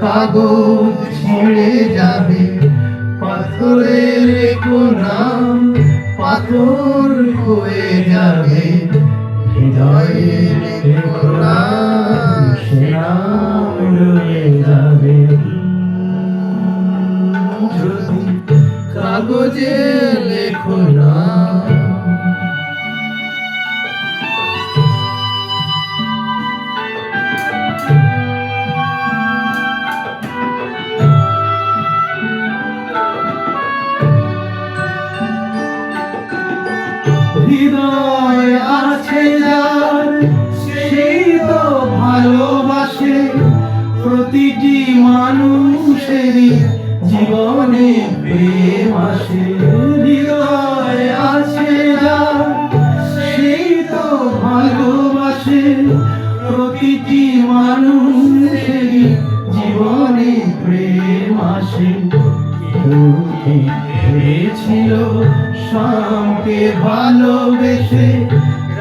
কাগজ ছিঁড়ে যাবে, পাথরের কোনা পাথর হয়ে যাবে, হৃদয়ের কোনা সে নাম রয়ে যাবে। যদি কাগজে লেখো না, হৃদয় আছে যার সেই তো ভালোবাসে, প্রতিটি মানুষেরই জীবনে প্রেম আসে। হৃদয় আছে যার সেই তো ভালোবাসে, প্রতিটি মানুষেরই জীবনে প্রেম আসে। ভেবেছিল শ্যামকে ভালোবেসে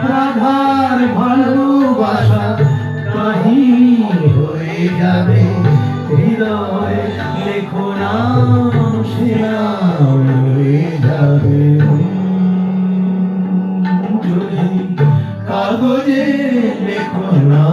রাধার ভালোবাসা কাহিনী হয়ে যাবে। হৃদয় লেখো না, সে নাম হয়ে যাবে। যদি কাগজে লেখো না,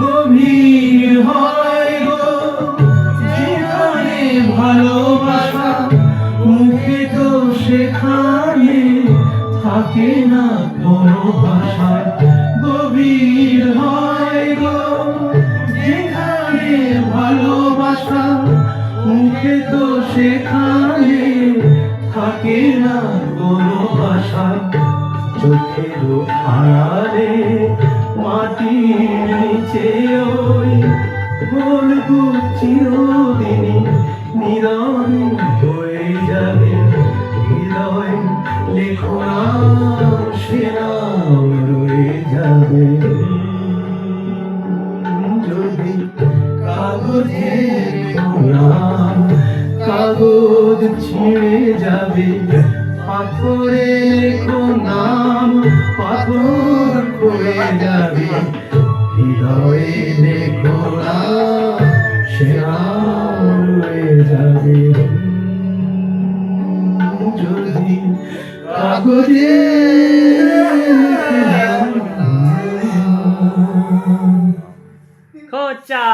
গভীর হয় গো যেখানে ভালোবাসা, মুখে তো সেখানে থাকে না কোনো ভাষা। গভীর হয় গো যেখানে ভালোবাসা, মুখে তো সেখানে থাকে না কোনো ভাষা। চোখের আড়ালে মাটির নিচে ওই বলবো চিরদিনই নীরবে হয়ে যাবে। হৃদয় লেখো না, সে নাম রয়ে যাবে। যদি কাগজে লেখো না, কাগজ ছিঁড়ে যাবে, পাথরে লেখো নাম পাথর হয়ে যাবে। হৃদয়ে লেখো না, সে নাম রয়ে যাবে। যদি কাগজে খোঁচা।